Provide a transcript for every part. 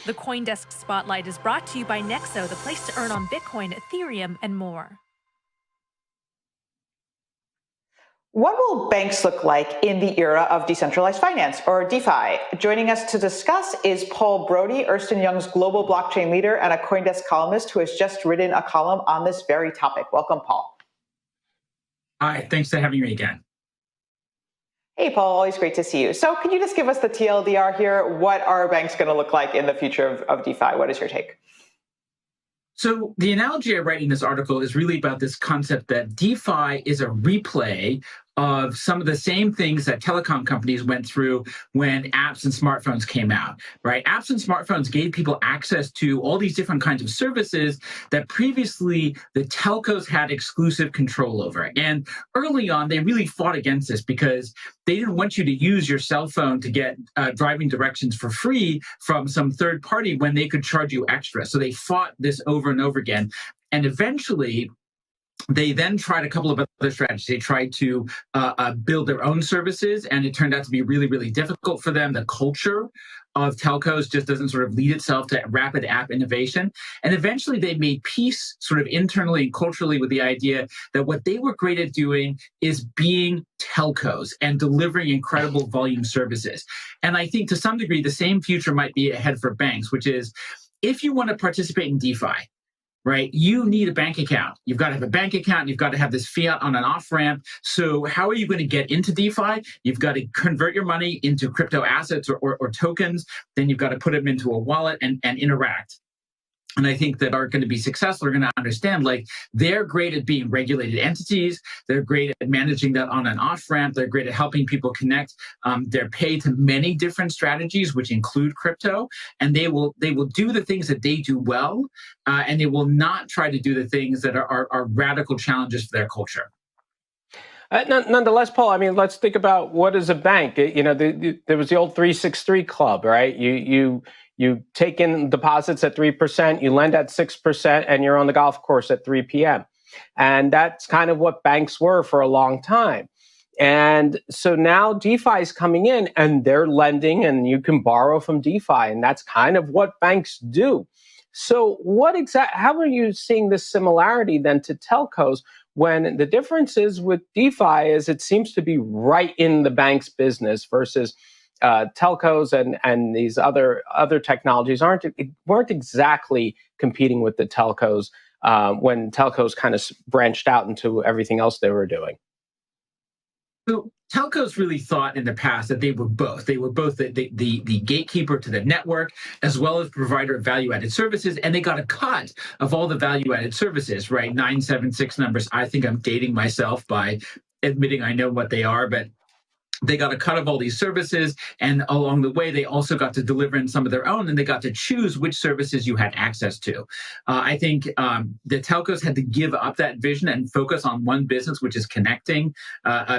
The CoinDesk Spotlight is brought to you by Nexo, the place to earn on Bitcoin, Ethereum, and more. What will banks look like in the era of decentralized finance, or DeFi? Joining us to discuss is Paul Brody, Ernst & Young's global blockchain leader and a CoinDesk columnist who has just written a column on this very topic. Welcome, Paul. Hi, thanks for having me again. Hey, Paul, always great to see you. So could you just give us the TLDR here? What are banks going to look like in the future of DeFi? What is your take? So the analogy I write in this article is really about this concept that DeFi is a replay of some of the same things that telecom companies went through when apps and smartphones came out, right? Apps and smartphones gave people access to all these different kinds of services that previously the telcos had exclusive control over. And early on, they really fought against this because they didn't want you to use your cell phone to get driving directions for free from some third party when they could charge you extra. So they fought this over and over again. And eventually, they then tried a couple of other strategies. They tried to build their own services, and it turned out to be really, really difficult for them. The culture of telcos just doesn't sort of lead itself to rapid app innovation. And eventually they made peace sort of internally and culturally with the idea that what they were great at doing is being telcos and delivering incredible volume services. And I think to some degree, the same future might be ahead for banks, which is if you want to participate in DeFi, right? You need a bank account. You've got to have a bank account. You've got to have this fiat on an off ramp. So how are you going to get into DeFi? You've got to convert your money into crypto assets or tokens. Then you've got to put them into a wallet and interact. And I think that are going to be successful are going to understand, like, they're great at being regulated entities. They're great at managing that on and off ramp. They're great at helping people connect. They're paid to many different strategies, which include crypto, and they will do the things that they do well, and they will not try to do the things that are radical challenges for their culture. Nonetheless, Paul, I mean, let's think about what is a bank. There was the old 363 club, right? You take in deposits at 3%, you lend at 6%, and you're on the golf course at 3 p.m. And that's kind of what banks were for a long time. And so now DeFi is coming in and they're lending and you can borrow from DeFi. And that's kind of what banks do. So how are you seeing this similarity then to telcos when the difference is with DeFi is it seems to be right in the bank's business versus telcos and these other technologies weren't exactly competing with the telcos when telcos kind of branched out into everything else they were doing. So telcos really thought in the past that they were both. They were both the gatekeeper to the network as well as provider of value-added services, and they got a cut of all the value-added services, right? 976 numbers. I think I'm dating myself by admitting I know what they are, but they got a cut of all these services, and along the way, they also got to deliver in some of their own, and they got to choose which services you had access to. I think the telcos had to give up that vision and focus on one business, which is connecting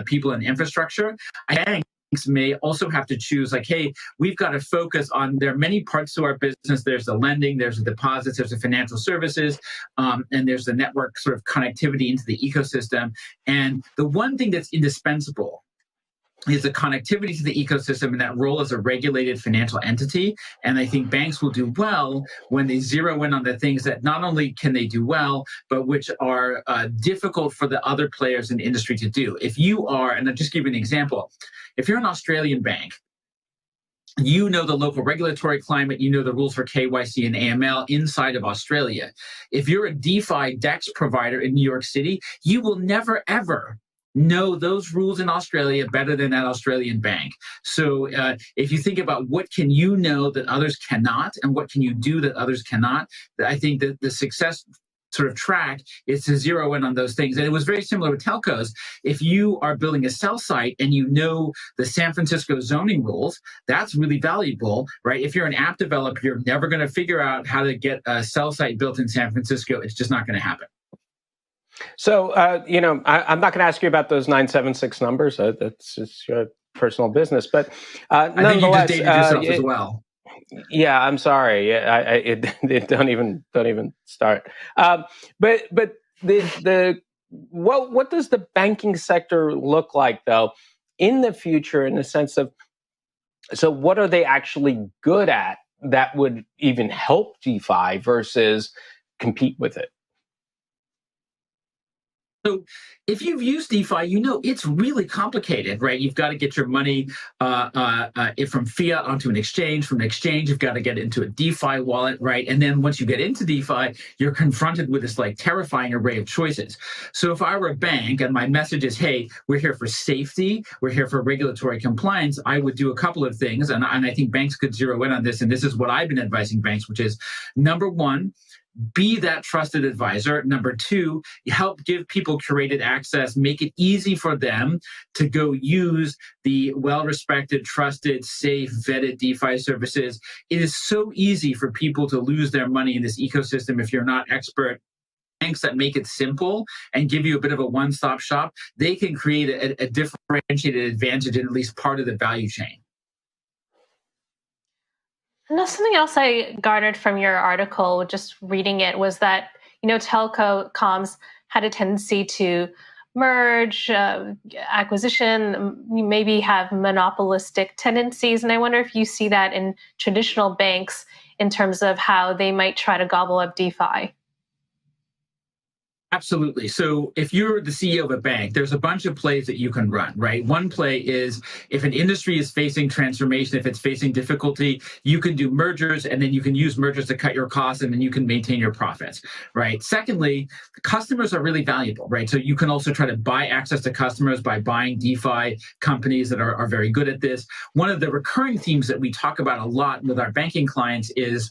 people and infrastructure. Banks may also have to choose, like, hey, we've got to focus on, there are many parts to our business. There's the lending, there's the deposits, there's the financial services, and there's the network sort of connectivity into the ecosystem. And the one thing that's indispensable is the connectivity to the ecosystem and that role as a regulated financial entity. And I think banks will do well when they zero in on the things that not only can they do well, but which are difficult for the other players in the industry to do. If you are, and I'll just give you an example, if you're an Australian bank, you know the local regulatory climate, you know the rules for KYC and AML inside of Australia. If you're a DeFi DEX provider in New York City, you will never, ever know those rules in Australia better than that Australian bank. So if you think about what can you know that others cannot and what can you do that others cannot, I think that the success sort of track is to zero in on those things. And it was very similar with telcos. If you are building a cell site and you know the San Francisco zoning rules, that's really valuable, right? If you're an app developer, you're never going to figure out how to get a cell site built in San Francisco. It's just not going to happen. So, I'm not going to ask you about those 976 numbers. That's your personal business. But I think you just dated yourself as well. Yeah, I'm sorry. Don't even start. But what does the banking sector look like though in the future, in the sense of, so what are they actually good at that would even help DeFi versus compete with it? So if you've used DeFi, you know it's really complicated, right? You've got to get your money from fiat onto an exchange. From an exchange, you've got to get into a DeFi wallet, right? And then once you get into DeFi, you're confronted with this like terrifying array of choices. So if I were a bank and my message is, hey, we're here for safety, we're here for regulatory compliance, I would do a couple of things. And I think banks could zero in on this. And this is what I've been advising banks, which is number one, be that trusted advisor. Number two, help give people curated access, make it easy for them to go use the well-respected, trusted, safe, vetted DeFi services. It is so easy for people to lose their money in this ecosystem if you're not expert. Banks that make it simple and give you a bit of a one-stop shop, they can create a differentiated advantage in at least part of the value chain. Now, something else I garnered from your article, just reading it, was that, telcoms had a tendency to merge, acquisition, maybe have monopolistic tendencies. And I wonder if you see that in traditional banks in terms of how they might try to gobble up DeFi. Absolutely. So if you're the CEO of a bank, there's a bunch of plays that you can run, right? One play is if an industry is facing transformation, if it's facing difficulty, you can do mergers, and then you can use mergers to cut your costs, and then you can maintain your profits, right? Secondly, customers are really valuable, right? So you can also try to buy access to customers by buying DeFi companies that are very good at this. One of the recurring themes that we talk about a lot with our banking clients is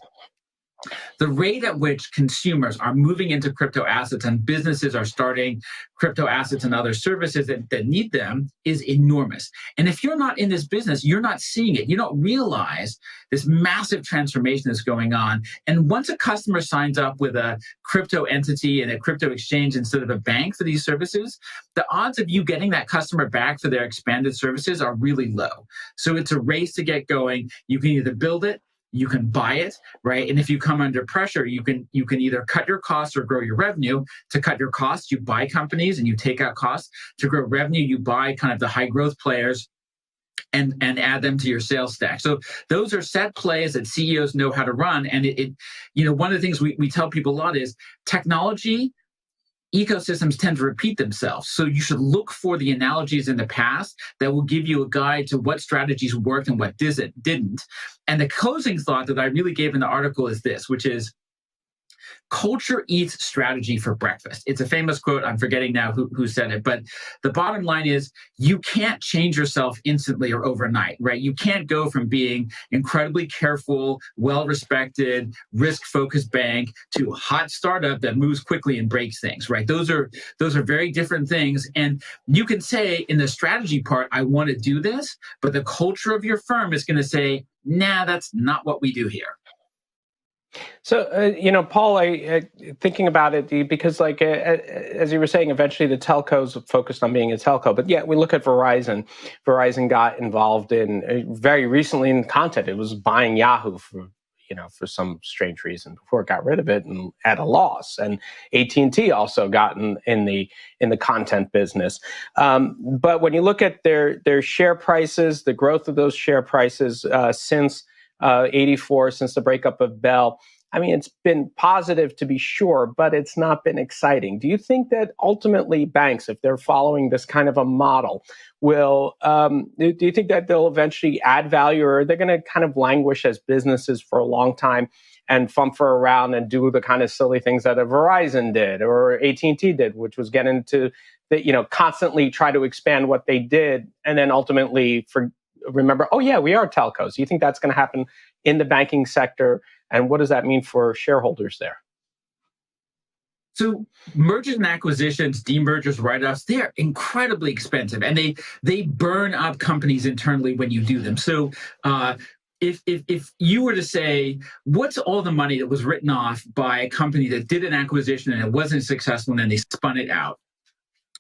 the rate at which consumers are moving into crypto assets and businesses are starting crypto assets and other services that need them is enormous. And if you're not in this business, you're not seeing it. You don't realize this massive transformation that's going on. And once a customer signs up with a crypto entity and a crypto exchange instead of a bank for these services, the odds of you getting that customer back for their expanded services are really low. So it's a race to get going. You can either build it, you can buy it, right? And if you come under pressure, you can either cut your costs or grow your revenue. To cut your costs, you buy companies and you take out costs. To grow revenue, you buy kind of the high growth players and add them to your sales stack. So those are set plays that CEOs know how to run. And one of the things we tell people a lot is technology ecosystems tend to repeat themselves. So you should look for the analogies in the past that will give you a guide to what strategies worked and what didn't. And the closing thought that I really gave in the article is this, which is culture eats strategy for breakfast. It's a famous quote. I'm forgetting now who said it, but the bottom line is you can't change yourself instantly or overnight, right? You can't go from being incredibly careful, well-respected, risk-focused bank to a hot startup that moves quickly and breaks things, right? Those are very different things. And you can say in the strategy part, I want to do this, but the culture of your firm is going to say, nah, that's not what we do here. So, Paul, thinking about it, because as you were saying, eventually the telcos focused on being a telco. But yeah, we look at Verizon. Verizon got involved in very recently in content. It was buying Yahoo for some strange reason before it got rid of it and at a loss. And AT&T also got in the content business. But when you look at their share prices, the growth of those share prices since 84, since the breakup of Bell, I mean, it's been positive to be sure, but it's not been exciting. Do you think that ultimately banks, if they're following this kind of a model, do you think that they'll eventually add value, or are they going to kind of languish as businesses for a long time and fumfer around and do the kind of silly things that a Verizon did or AT&T did, which was get into constantly try to expand what they did and then ultimately remember, oh yeah, we are telcos. Do you think that's going to happen in the banking sector? And what does that mean for shareholders there? So mergers and acquisitions, demergers, write-offs, they're incredibly expensive, and they burn up companies internally when you do them. So if you were to say, what's all the money that was written off by a company that did an acquisition and it wasn't successful and then they spun it out?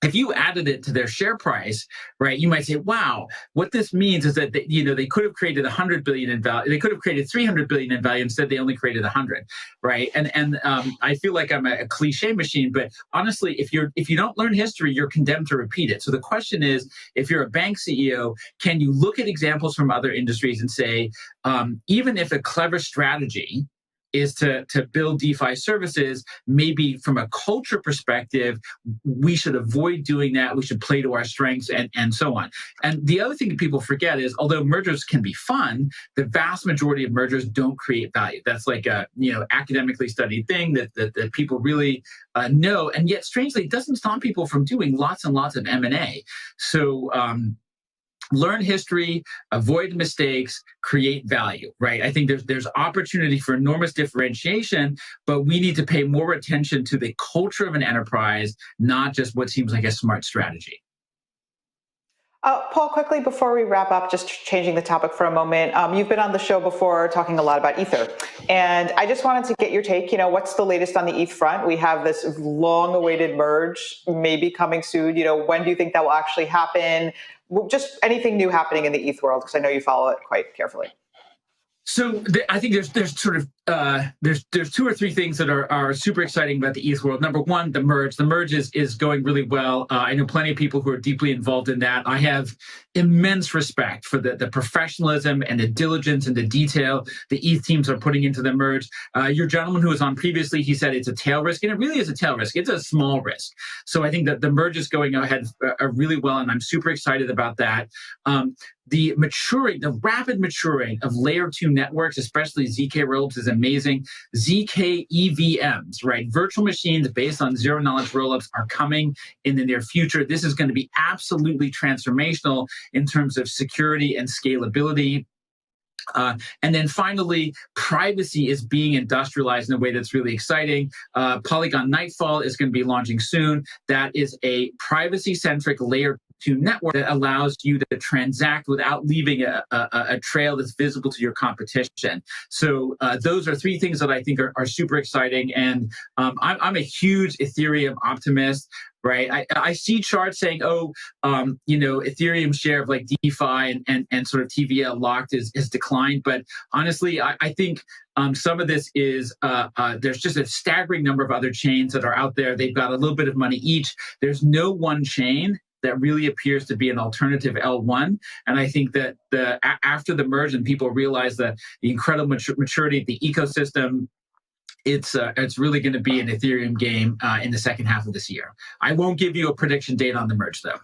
if you added it to their share price, right, you might say, wow, what this means is that they could have created 100 billion in value. They could have created 300 billion in value. Instead, they only created 100, right? And I feel like I'm a cliche machine, but honestly, if you don't learn history, you're condemned to repeat it. So the question is, if you're a bank CEO, can you look at examples from other industries and say, even if a clever strategy is to build DeFi services, maybe from a culture perspective, we should avoid doing that. We should play to our strengths and so on. And the other thing that people forget is, although mergers can be fun, the vast majority of mergers don't create value. That's like a academically studied thing that people really know. And yet, strangely, it doesn't stop people from doing lots and lots of M&A. So learn history, avoid mistakes, create value, right? I think there's opportunity for enormous differentiation, but we need to pay more attention to the culture of an enterprise, not just what seems like a smart strategy. Paul, quickly before we wrap up, just changing the topic for a moment. You've been on the show before talking a lot about Ether. And I just wanted to get your take. What's the latest on the ETH front? We have this long-awaited merge maybe coming soon. When do you think that will actually happen? Just anything new happening in the ETH world, because I know you follow it quite carefully. So I think there's sort of there's two or three things that are super exciting about the ETH world. Number one, the merge. The merge is going really well. I know plenty of people who are deeply involved in that. I have immense respect for the professionalism and the diligence and the detail the ETH teams are putting into the merge. Your gentleman who was on previously, he said it's a tail risk, and it really is a tail risk. It's a small risk. So I think that the merge is going ahead really well, and I'm super excited about that. The rapid maturing of layer 2 networks, especially ZK rollups, is amazing. ZK EVMs, right? Virtual machines based on zero knowledge rollups are coming in the near future. This is going to be absolutely transformational in terms of security and scalability. And then finally, privacy is being industrialized in a way that's really exciting. Polygon Nightfall is going to be launching soon. That is a privacy-centric layer 2 network that allows you to transact without leaving a trail that's visible to your competition. So those are three things that I think are super exciting. And I'm a huge Ethereum optimist. Right, I see charts saying, Ethereum share of like DeFi and sort of TVL locked has declined. But honestly, I think some of this is there's just a staggering number of other chains that are out there. They've got a little bit of money each. There's no one chain that really appears to be an alternative L1. And I think that after the merge and people realize the incredible maturity of the ecosystem, it's really going to be an Ethereum game in the second half of this year. I won't give you a prediction date on the merge, though.